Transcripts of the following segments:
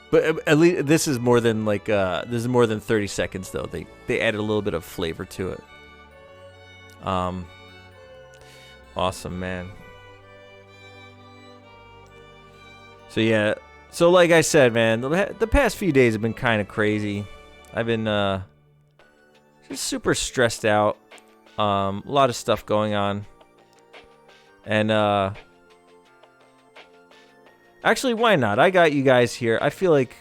But at least this is more than like this is more than 30 seconds though. They added a little bit of flavor to it. Awesome, man. So yeah, so like I said, man, the past few days have been kind of crazy. I've been just super stressed out. A lot of stuff going on. And actually, why not? I got you guys here. I feel like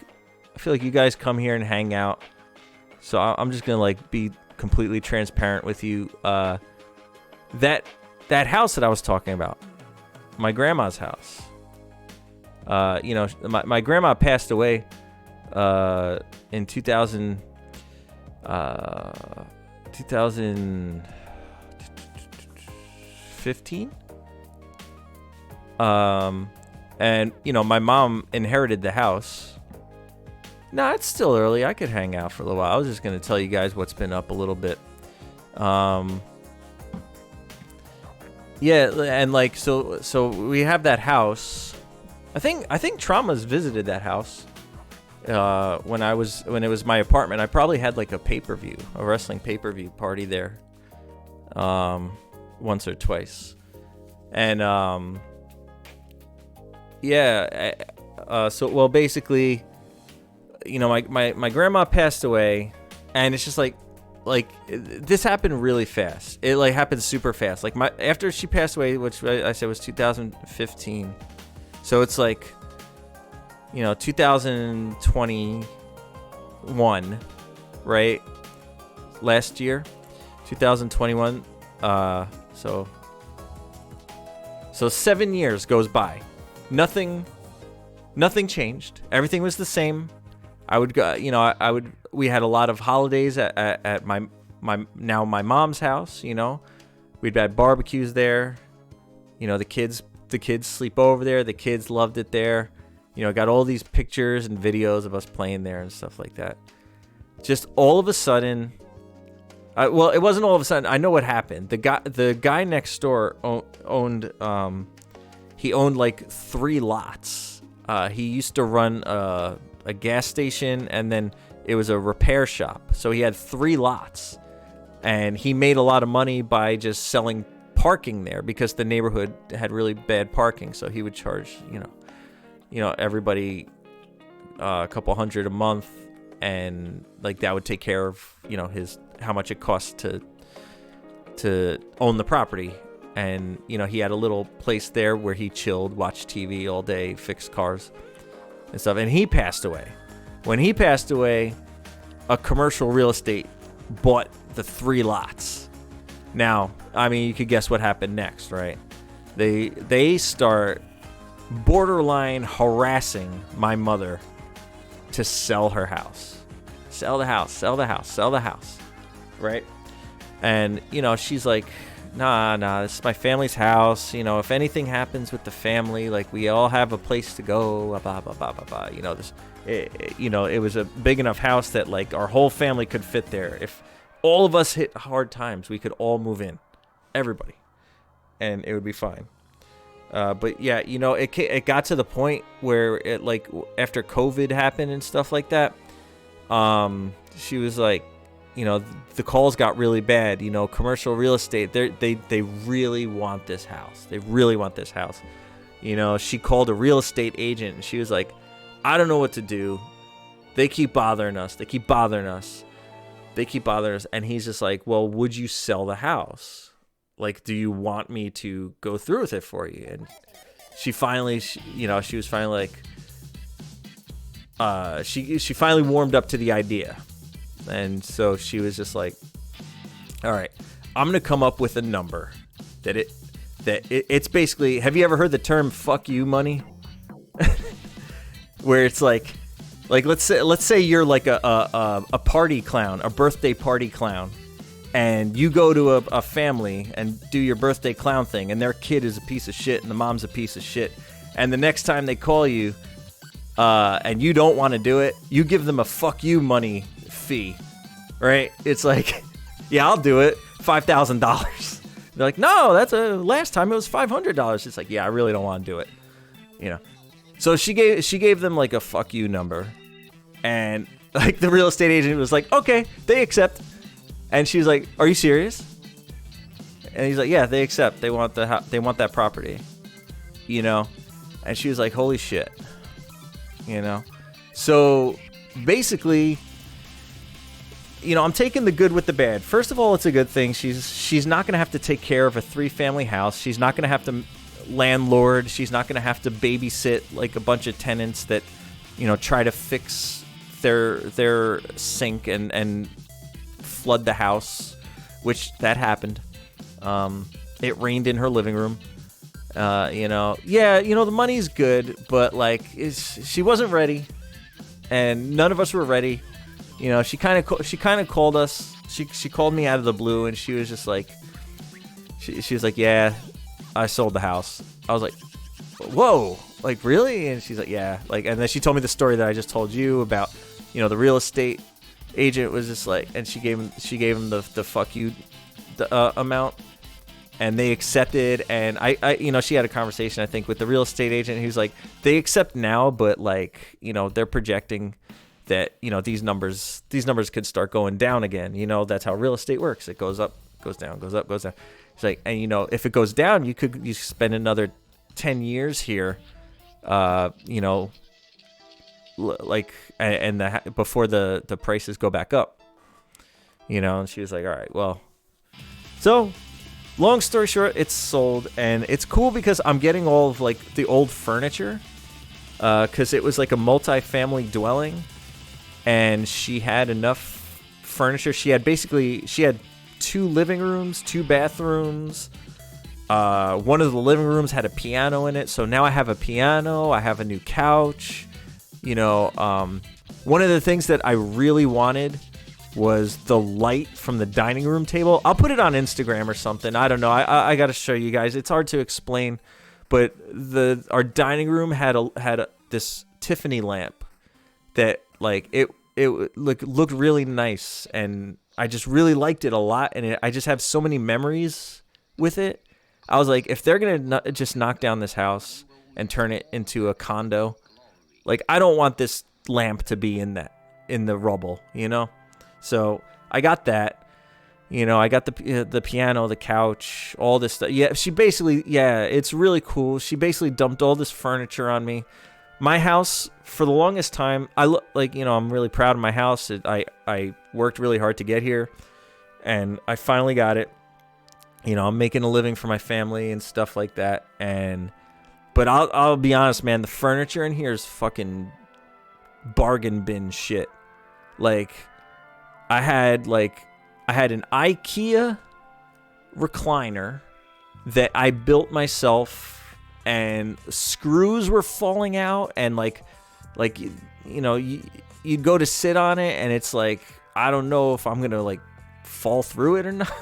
you guys come here and hang out. So I'm just gonna like be completely transparent with you. That house that I was talking about, my grandma's house. You know, my grandma passed away in 2015. And you know, my mom inherited the house. Nah, it's still early. I could hang out for a little while. I was just gonna tell you guys what's been up a little bit. Yeah, and like so we have that house. I think Trauma's visited that house. When it was my apartment, I probably had like a wrestling pay-per-view party there. Once or twice. And so well, basically, you know, my grandma passed away, and it's just like this happened really fast. It like happened super fast. Like after she passed away, which I said was 2015. So it's like, you know, 2021, right? Last year, 2021. So 7 years goes by. Nothing changed. Everything was the same. I would go, you know, we had a lot of holidays at my mom's house, you know. We'd had barbecues there. You know, the kids sleep over there. The kids loved it there. You know, got all these pictures and videos of us playing there and stuff like that. Just all of a sudden, well, it wasn't all of a sudden. I know what happened. The guy next door owned like 3 lots. He used to run a gas station, and then it was a repair shop. So he had 3 lots, and he made a lot of money by just selling parking there because the neighborhood had really bad parking. So he would charge, you know, everybody a couple $100 a month, and like that would take care of, you know, how much it costs to own the property. And, you know, he had a little place there where he chilled, watched TV all day, fixed cars and stuff. And he passed away. When he passed away, a commercial real estate bought the 3 lots. Now, I mean, you could guess what happened next, right? They start borderline harassing my mother to sell her house. Sell the house, right? And, you know, she's like, nah, this is my family's house. You know, if anything happens with the family, like, we all have a place to go, blah, blah, blah, blah, blah. You know, it was a big enough house that, like, our whole family could fit there. If all of us hit hard times, we could all move in. Everybody. And it would be fine. But, yeah, you know, it got to the point where, it like, after COVID happened and stuff like that, she was like, you know, the calls got really bad. You know, commercial real estate, they really want this house. They really want this house. You know, she called a real estate agent, and she was like, I don't know what to do. They keep bothering us. And he's just like, well, would you sell the house? Like, do you want me to go through with it for you? And she finally, she was finally like, she finally warmed up to the idea. And so she was just like, all right, I'm going to come up with a number it's basically, have you ever heard the term fuck you money? Where it's like let's say you're like a party clown, a birthday party clown, and you go to a family and do your birthday clown thing, and their kid is a piece of shit and the mom's a piece of shit, and the next time they call you and you don't want to do it, you give them a fuck you money fee, right? It's like, yeah, I'll do it, $5,000. They're like, no, last time it was $500. It's like, yeah, I really don't want to do it, you know. So she gave them like a fuck you number, and like the real estate agent was like, okay, they accept. And she was like, are you serious? And he's like, yeah, they accept. They want that property, you know. And she was like, holy shit, you know. So basically, you know, I'm taking the good with the bad. First of all, it's a good thing. She's not gonna have to take care of a 3-family house. She's not gonna have to landlord. She's not gonna have to babysit like a bunch of tenants that, you know, try to fix their sink and flood the house, which that happened. It rained in her living room. You know, yeah, you know, the money's good, but like she wasn't ready, and none of us were ready. You know, she kind of called us. She called me out of the blue, and she was just like, she was like, yeah, I sold the house. I was like, whoa, like really? And she's like, yeah, like, and then she told me the story that I just told you about, you know, the real estate agent was just like, and she gave him the fuck you amount, and they accepted. And I you know, she had a conversation, I think, with the real estate agent. He was like, they accept now, but like, you know, they're projecting that, you know, these numbers could start going down again. You know, that's how real estate works. It goes up, goes down, goes up, goes down. It's like, and you know, if it goes down, you spend another 10 years here, you know, like, and before the prices go back up, you know. And she was like, all right, well, so long story short, it's sold, and it's cool because I'm getting all of like the old furniture, because it was like a multi-family dwelling, and she had enough furniture. She had 2 living rooms, 2 bathrooms. One of the living rooms had a piano in it, so now I have a piano. I have a new couch. You know, one of the things that I really wanted was the light from the dining room table. I'll put it on Instagram or something. I don't know. I got to show you guys. It's hard to explain, but our dining room had this Tiffany lamp that like it looked really nice, and I just really liked it a lot, and I just have so many memories with it. I was like, if they're gonna just knock down this house and turn it into a condo, like, I don't want this lamp to be in the rubble, you know. So I got that, you know. I got the piano, the couch, all this stuff. Yeah, it's really cool. She basically dumped all this furniture on me. My house, for the longest time, I'm really proud of my house. I worked really hard to get here, and I finally got it. You know, I'm making a living for my family and stuff like that. But I'll be honest, man, the furniture in here is fucking bargain bin shit. Like, I had an IKEA recliner that I built myself, and screws were falling out, and like you know, you go to sit on it, and it's like, I don't know if I'm gonna like fall through it or not.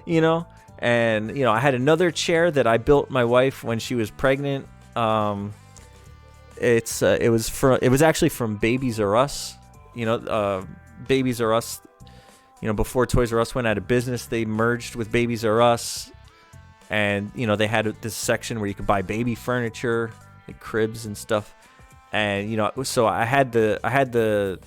You know. And, you know, I had another chair that I built my wife when she was pregnant. It was actually from Babies R Us. You know, Babies R Us, you know, before Toys R Us went out of business, they merged with Babies R Us. And, you know, they had this section where you could buy baby furniture, like cribs and stuff. And, you know, so I had the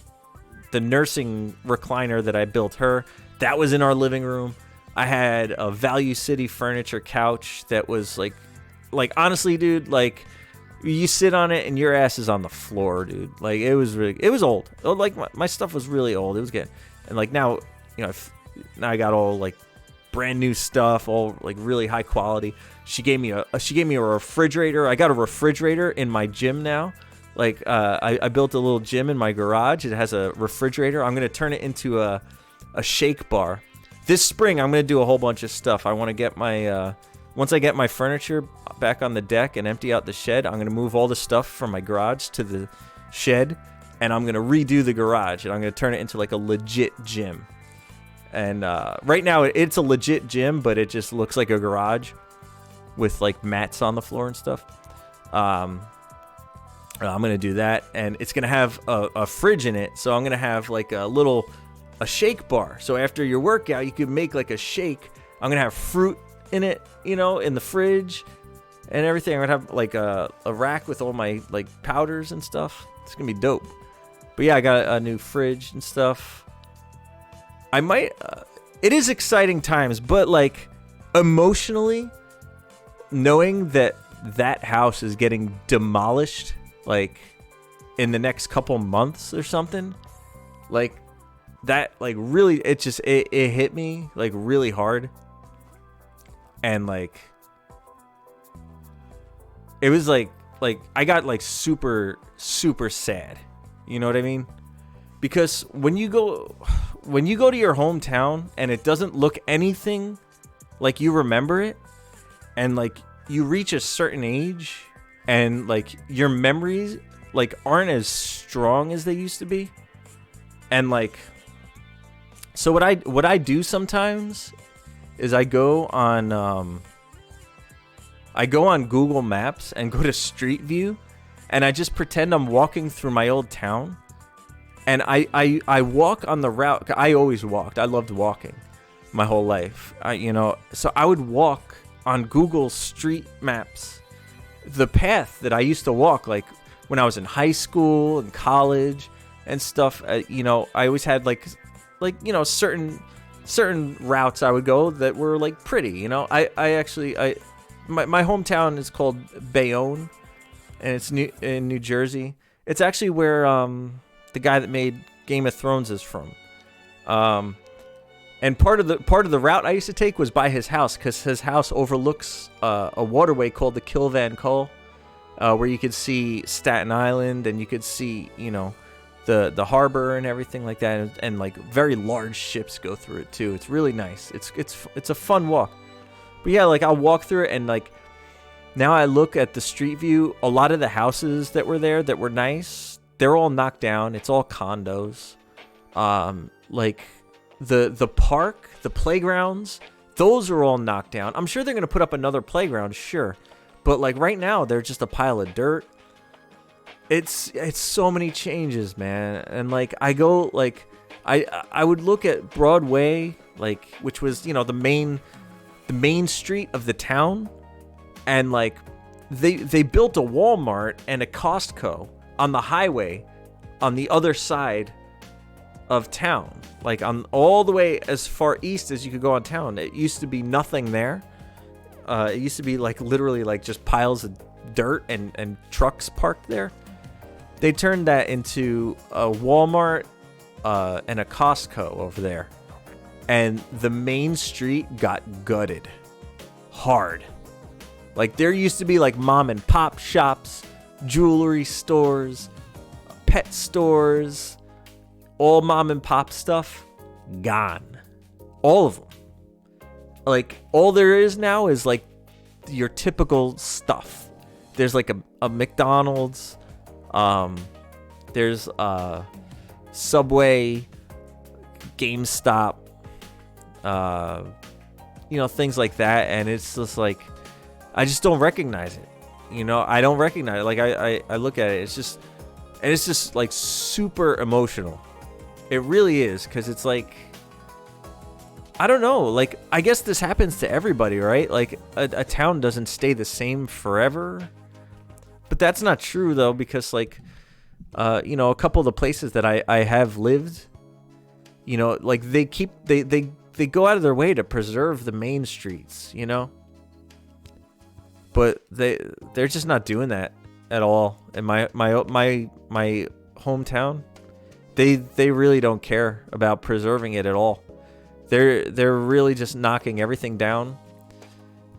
nursing recliner that I built her. That was in our living room. I had a Value City furniture couch that was like honestly, dude, like, you sit on it and your ass is on the floor, dude. Like, it was old. Like, my stuff was really old. It was good. And like, now, you know, now I got all like brand new stuff, all like really high quality. She gave me a refrigerator. I got a refrigerator in my gym now. Like, I built a little gym in my garage. It has a refrigerator. I'm gonna turn it into a shake bar. This spring, I'm going to do a whole bunch of stuff. I want to get once I get my furniture back on the deck and empty out the shed, I'm going to move all the stuff from my garage to the shed, and I'm going to redo the garage, and I'm going to turn it into like a legit gym. And right now, it's a legit gym, but it just looks like a garage with like mats on the floor and stuff. I'm going to do that, and it's going to have a fridge in it, so I'm going to have like a shake bar. So after your workout, you could make like a shake. I'm gonna have fruit in it, you know, in the fridge, and everything. I would have like a rack with all my like powders and stuff. It's gonna be dope. But yeah, I got a new fridge and stuff. I might. It is exciting times, but like emotionally, knowing that house is getting demolished, like in the next couple months or something, like that, like really, it hit me like really hard, and like it was like I got like super sad. You know what I mean? Because when you go to your hometown and it doesn't look anything like you remember it, and like you reach a certain age and like your memories like aren't as strong as they used to be, and like so what I do sometimes is I go on Google Maps and go to Street View, and I just pretend I'm walking through my old town. And I walk on the route. I always walked. I loved walking my whole life. So I would walk on Google Street Maps the path that I used to walk, like when I was in high school and college and stuff. I always had like certain routes I would go that were like pretty. My hometown is called Bayonne, and it's in New Jersey. It's actually where the guy that made Game of Thrones is from. And part of the route I used to take was by his house, because his house overlooks a waterway called the Kill Van Kull, where you could see Staten Island, and you could see the harbor and everything like that, and like very large ships go through it too. It's really nice. It's a fun walk. But yeah, like I'll walk through it, and like now I look at the street view. A lot of the houses that were there that were nice, they're all knocked down. It's all condos. Like the park, the playgrounds, those are all knocked down. I'm sure they're gonna put up another playground, sure, but like right now they're just a pile of dirt. It's so many changes, man. And like I go, like I would look at Broadway, like, which was the main street of the town, and like they built a Walmart and a Costco on the highway on the other side of town, like on all the way as far east as you could go on town. It used to be nothing there. It used to be like literally like just piles of dirt and trucks parked there. They turned that into a Walmart and a Costco over there, and the main street got gutted hard. Like there used to be like mom and pop shops, jewelry stores, pet stores, all mom and pop stuff, gone. All of them. Like all there is now is like your typical stuff. There's like a McDonald's, there's Subway, GameStop, things like that, and it's just like I just don't recognize it. I don't recognize it. Like I look at it, it's just like super emotional. It really is, because it's like, I don't know, like I guess this happens to everybody, right? Like a town doesn't stay the same forever. But that's not true though, because like a couple of the places that I have lived, like they go out of their way to preserve the main streets, but they're just not doing that at all. In my hometown, they really don't care about preserving it at all. They're really just knocking everything down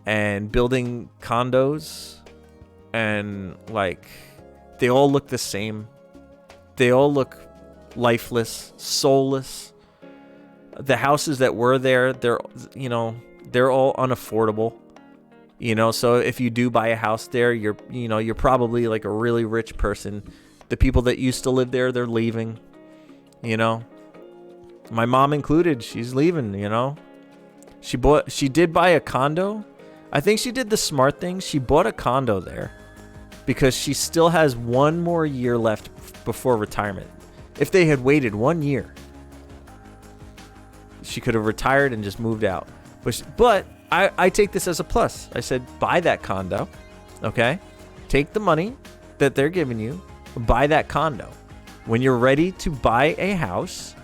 and building condos, and like they all look the same. They all look lifeless, soulless. The houses that were there, they're all unaffordable. So if you do buy a house there, you're probably like a really rich person. The people that used to live there, they're leaving. My mom included, she's leaving. She did buy a condo. I think she did the smart thing. She bought a condo there because she still has one more year left before retirement. If they had waited 1 year, she could have retired and just moved out. But I take this as a plus. I said, buy that condo, Okay? Take the money that they're giving you, buy that condo. When you're ready to buy a house,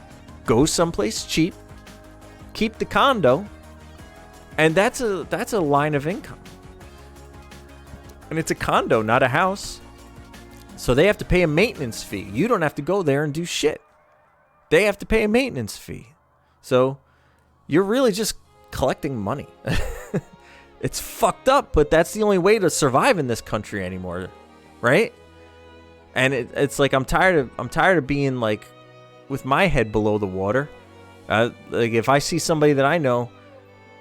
go someplace cheap, keep the condo, and that's a line of income. And it's a condo, not a house. So they have to pay a maintenance fee. You don't have to go there and do shit. They have to pay a maintenance fee. So you're really just collecting money. It's fucked up, but that's the only way to survive in this country anymore, right? And it's like I'm tired of being like with my head below the water. Like if I see somebody that I know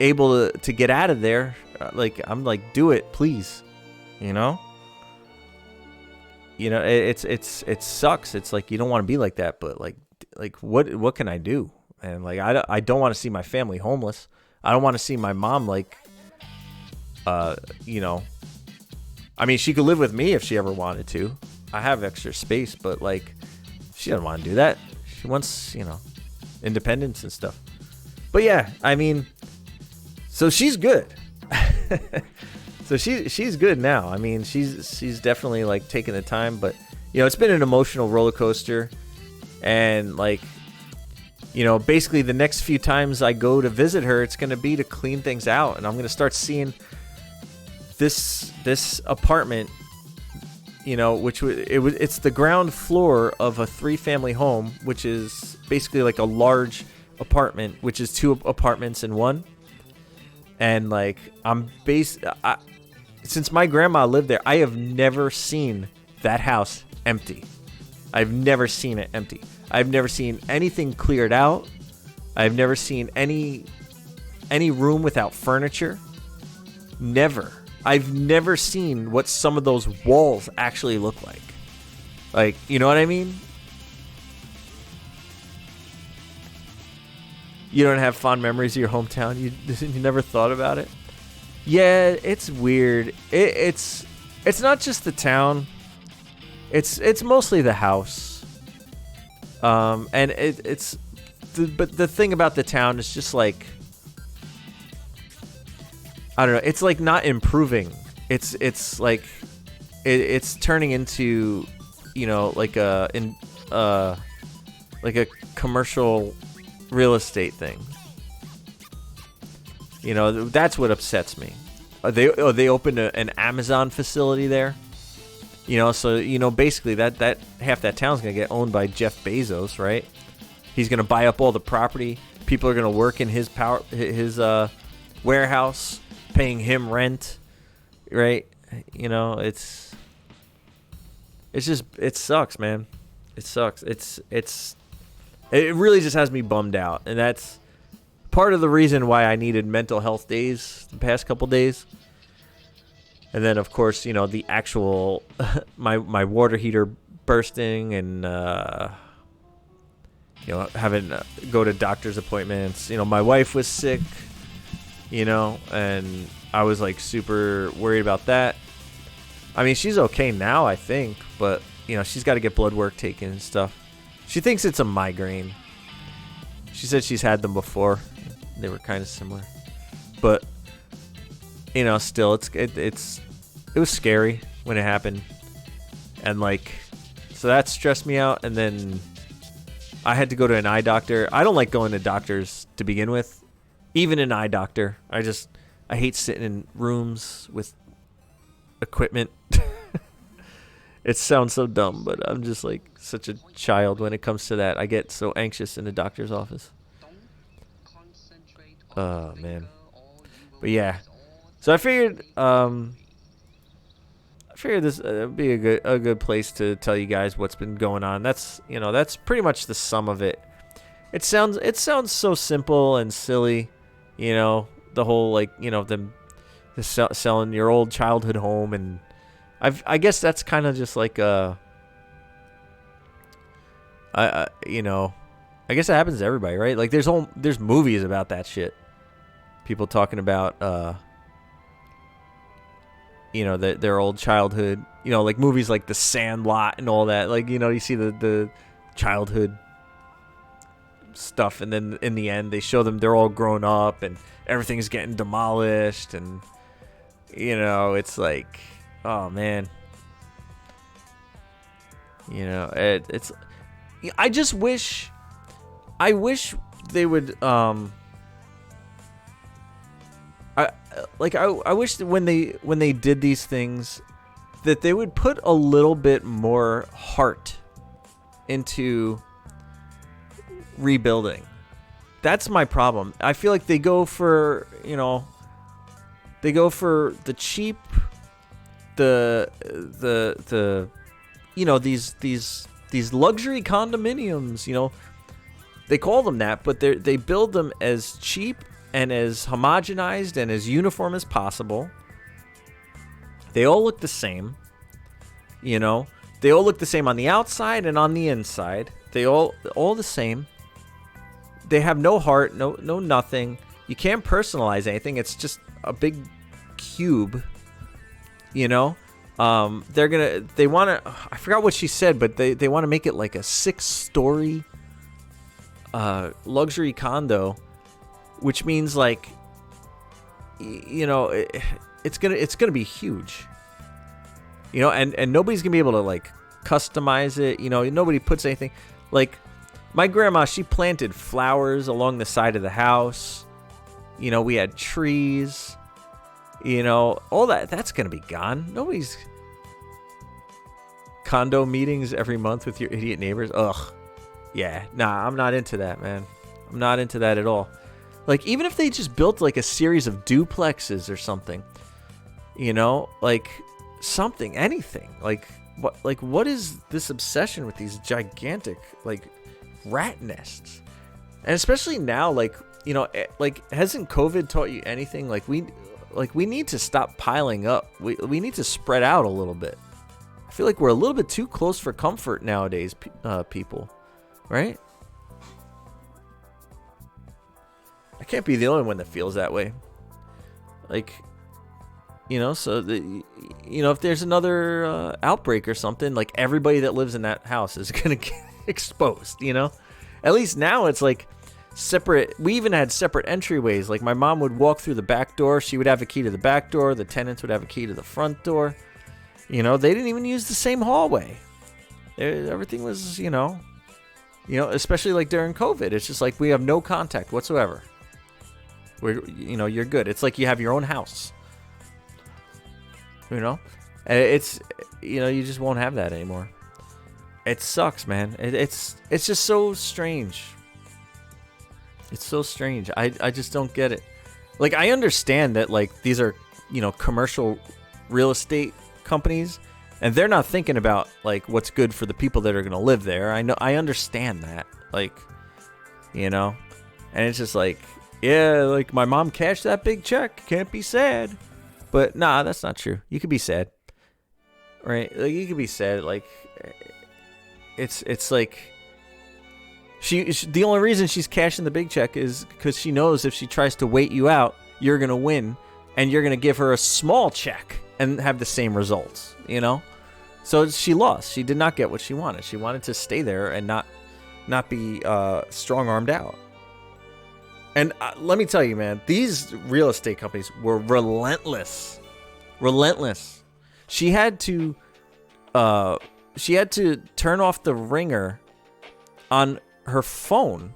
able to get out of there, like I'm like, do it, please. You know, it sucks. It's like you don't want to be like that, but like what can I do? And like I don't want to see my family homeless. I don't want to see my mom like, you know, I mean, she could live with me if she ever wanted to. I have extra space, but like she doesn't want to do that. She wants, you know, independence and stuff. But yeah, I mean, so she's good. So she's good now. I mean, she's definitely like taking the time, but you know, it's been an emotional roller coaster, and like, you know, basically the next few times I go to visit her, it's gonna be to clean things out, and I'm gonna start seeing this apartment, you know, it's the ground floor of a 3-family home, which is basically like a large apartment, which is 2 apartments in one. And like since my grandma lived there, I have never seen that house empty. I've never seen it empty. I've never seen anything cleared out. I've never seen any room without furniture. Never. I've never seen what some of those walls actually look like. Like, you know what I mean? You don't have fond memories of your hometown? You never thought about it? Yeah, it's weird. It's not just the town. It's mostly the house. And but the thing about the town is just like, I don't know. It's like not improving. It's like it's turning into, you know, like a commercial real estate thing. You know, that's what upsets me. They opened an Amazon facility there. You know, so you know, basically that half that town's gonna get owned by Jeff Bezos, right? He's gonna buy up all the property. People are gonna work in his warehouse, paying him rent, right? You know, it sucks, man. It sucks. It really just has me bummed out, and that's part of the reason why I needed mental health days the past couple days. And then, of course, you know, the actual my water heater bursting, and you know, having to go to doctor's appointments. You know, my wife was sick, you know, and I was like super worried about that. I mean, she's okay now, I think, but you know, she's got to get blood work taken and stuff. She thinks it's a migraine. She said she's had them before. They were kind of similar, but you know, still, it was scary when it happened, and like, so that stressed me out. And then I had to go to an eye doctor. I don't like going to doctors to begin with, even an eye doctor. I hate sitting in rooms with equipment. It sounds so dumb, but I'm just like such a child when it comes to that. I get so anxious in the doctor's office. Oh man. But yeah. So I figured this would be a good place to tell you guys what's been going on. That's pretty much the sum of it. It sounds so simple and silly, you know, the whole like, you know, the selling your old childhood home, and I guess that's kind of just like you know, I guess it happens to everybody, right? Like there's movies about that shit. People talking about you know, their old childhood, you know, like movies like The Sandlot and all that. Like, you know, you see the childhood stuff, and then in the end they show them they're all grown up and everything's getting demolished, and you know, it's like, oh man, you know, it's. I just wish. I wish they would. I wish that when they did these things, that they would put a little bit more heart into rebuilding. That's my problem. I feel like they go for, the cheap, the these luxury condominiums, they call them that, but they build them as cheap and as homogenized and as uniform as possible. They all look the same, They all look the same on the outside and on the inside. They all the same. They have no heart, no nothing. You can't personalize anything. It's just a big cube, They want to, I forgot what she said, but they want to make it like a 6-story luxury condo, which means like, it's gonna be huge, and nobody's gonna be able to like customize it. Nobody puts anything. Like my grandma, she planted flowers along the side of the house. We had trees. All that's gonna be gone. Nobody's condo meetings every month with your idiot neighbors. Ugh. Yeah, nah, I'm not into that, man. I'm not into that at all. Like, even if they just built like a series of duplexes or something, like something, anything. Like what is this obsession with these gigantic like rat nests? And especially now, like hasn't COVID taught you anything? Like we need to stop piling up. We need to spread out a little bit. I feel like we're a little bit too close for comfort nowadays, people. Right? I can't be the only one that feels that way. Like, so if there's another outbreak or something, like everybody that lives in that house is gonna get exposed. At least now it's like separate. We even had separate entryways. Like my mom would walk through the back door. She would have a key to the back door. The tenants would have a key to the front door. They didn't even use the same hallway. Everything was, especially like during COVID. It's just like we have no contact whatsoever. You're good. It's like you have your own house. It's, you just won't have that anymore. It sucks, man. It's just so strange. It's so strange. I just don't get it. Like, I understand that, like, these are, commercial real estate companies, and they're not thinking about, like, what's good for the people that are going to live there. I understand that. Like, and it's just like, yeah, like, my mom cashed that big check. Can't be sad. But, nah, that's not true. You could be sad. Right? Like, you could be sad. Like, it's like, she the only reason she's cashing the big check is because she knows if she tries to wait you out, you're going to win, and you're going to give her a small check and have the same results, So she lost. She did not get what she wanted. She wanted to stay there and not be strong-armed out. And let me tell you, man, these real estate companies were relentless. Relentless. She had to turn off the ringer on her phone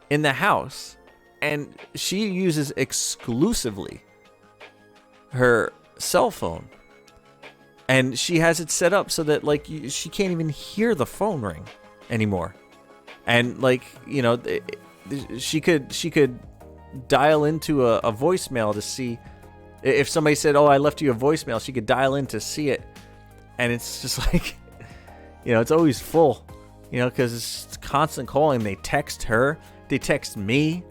in the house, and she uses exclusively her cell phone, and she has it set up so that like she can't even hear the phone ring anymore. And like, she could dial into a voicemail to see if somebody said, "Oh, I left you a voicemail." She could dial in to see it, and it's just like, it's always full, because it's constant calling. They text her, they text me.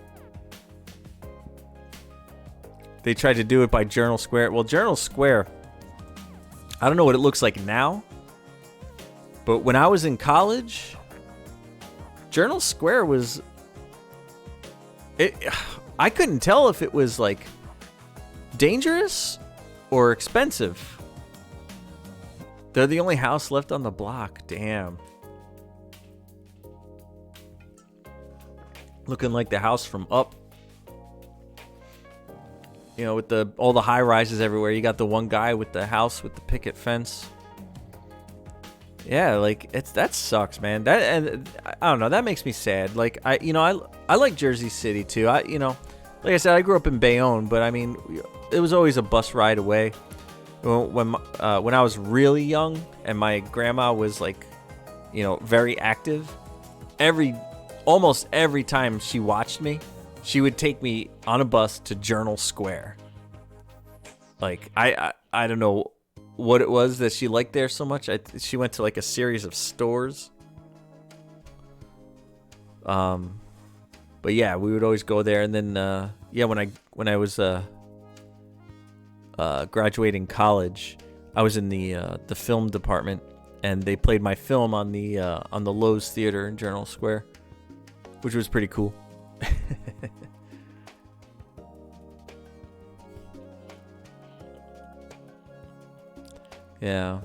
They tried to do it by Journal Square. Well, Journal Square, I don't know what it looks like now, but when I was in college, Journal Square was, I couldn't tell if it was like dangerous or expensive. They're the only house left on the block. Damn. Looking like the house from Up. You know, with all the high rises everywhere. You got the one guy with the house with the picket fence. Yeah, like that sucks, man. And I don't know, that makes me sad. Like I like Jersey City too. Like I said, I grew up in Bayonne, but I mean, it was always a bus ride away. When I was really young and my grandma was like, very active, almost every time she watched me, she would take me on a bus to Journal Square. Like I don't know what it was that she liked there so much. She went to like a series of stores. But yeah, we would always go there, and then when I was graduating college, I was in the film department, and they played my film on the Lowe's Theater in Journal Square, which was pretty cool. Yeah.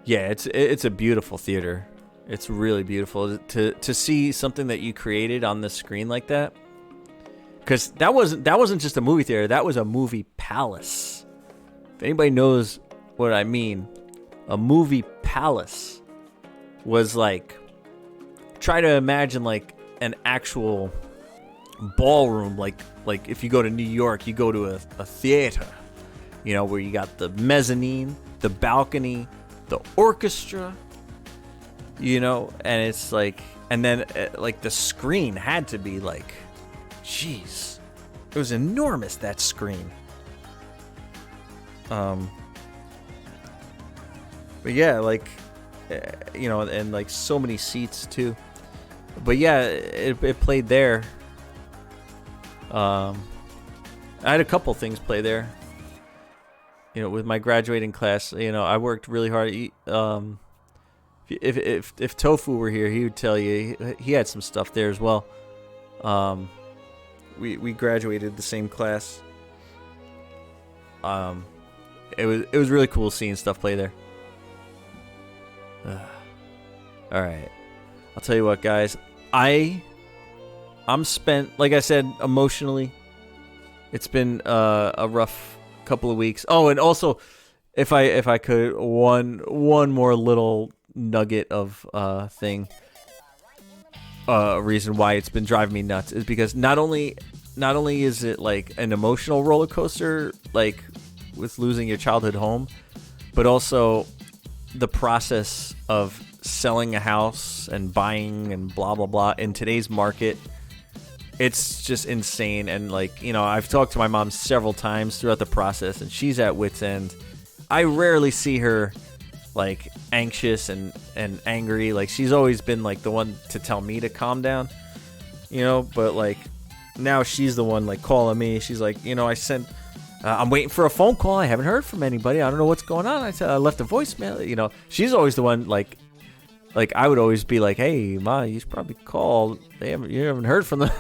Yeah, it's a beautiful theater. It's really beautiful to see something that you created on the screen like that. Because that wasn't just a movie theater. That was a movie palace. If anybody knows what I mean, a movie palace was like, try to imagine like an actual ballroom. Like if you go to New York, you go to a theater, where you got the mezzanine, the balcony, the orchestra, and it's like, and then like the screen had to be like, jeez, it was enormous, that screen. But yeah, like, and like so many seats too. But yeah, it played there. I had a couple things play there. With my graduating class, I worked really hard. If Tofu were here, he would tell you he had some stuff there as well. We graduated the same class. It was really cool seeing stuff play there. All right, I'll tell you what, guys. I'm spent, like I said, emotionally. It's been a rough couple of weeks. Oh, and also, if I could, one more little nugget of reason why it's been driving me nuts is because not only is it like an emotional roller coaster, like with losing your childhood home, but also the process of selling a house and buying and blah blah blah in today's market. It's just insane. And like, I've talked to my mom several times throughout the process, and she's at wit's end. I rarely see her like anxious and angry. Like, she's always been like the one to tell me to calm down, but like now she's the one like calling me. She's like, I'm waiting for a phone call. I haven't heard from anybody. I don't know what's going on. I said I left a voicemail. She's always the one like I would always be like, hey, Ma, you should probably call. You haven't heard from them,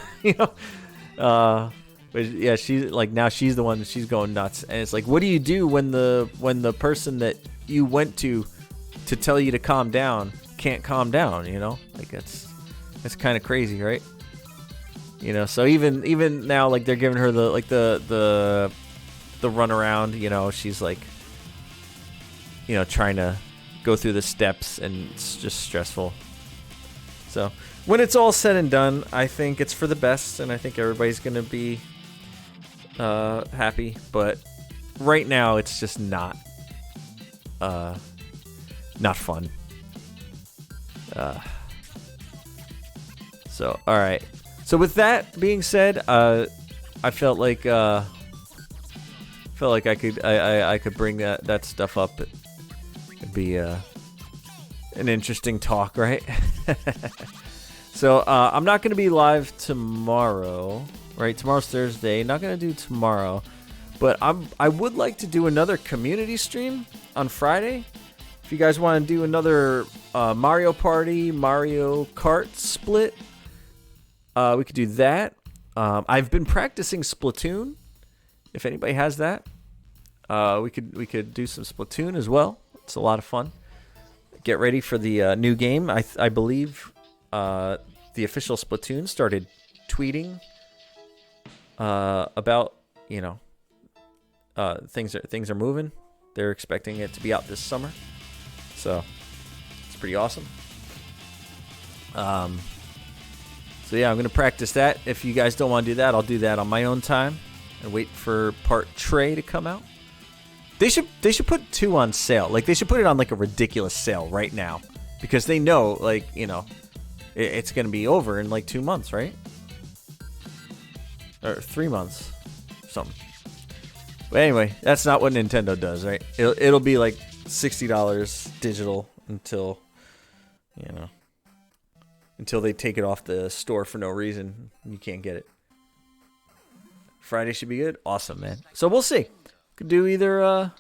But yeah, she's like, now she's the one that she's going nuts. And it's like, what do you do when the person that you went to tell you to calm down can't calm down? Like that's kind of crazy, right? So even now, like they're giving her the runaround. She's like, trying to go through the steps, and it's just stressful. So when it's all said and done, I think it's for the best, and I think everybody's gonna be happy. But right now, it's just not fun. So all right. So with that being said, I felt like I could bring that stuff up. It'd be an interesting talk, right? So I'm not going to be live tomorrow, right? Tomorrow's Thursday. Not going to do tomorrow, but I would like to do another community stream on Friday. If you guys want to do another Mario Kart split, we could do that. I've been practicing Splatoon. If anybody has that, we could do some Splatoon as well. It's a lot of fun. Get ready for the new game. I believe the official Splatoon started tweeting about, you know, things are moving. They're expecting it to be out this summer, so it's pretty awesome. So yeah, I'm gonna practice that. If you guys don't want to do that, I'll do that on my own time and wait for part Trey to come out. They should put 2 on sale. Like, they should put it on like a ridiculous sale right now, because they know, like, you know, it's gonna be over in like 2 months, right? Or 3 months, something. But anyway, that's not what Nintendo does, right? It'll be like $60 digital until, you know, until they take it off the store for no reason. You can't get it. Friday should be good. Awesome, man. So we'll see. Could do either.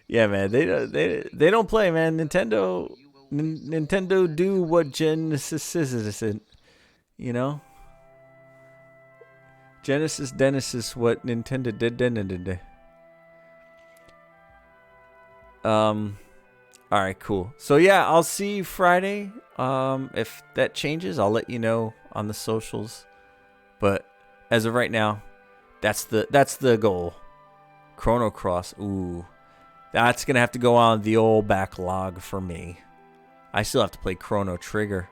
Yeah, man. They don't play, man. Nintendo do what Genesis isn't. You know. Genesis what Nintendo did. All right, cool. So yeah, I'll see you Friday. If that changes, I'll let you know on the socials. But as of right now, that's the goal. Chrono Cross. Ooh, that's gonna have to go on the old backlog for me. I still have to play Chrono Trigger.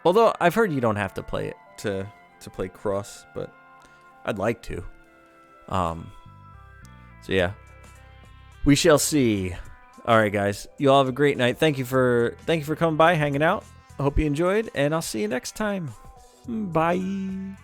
Although I've heard you don't have to play it to play Cross, but I'd like to. So yeah. We shall see. All right, guys. You all have a great night. Thank you for coming by, hanging out. I hope you enjoyed, and I'll see you next time. Bye.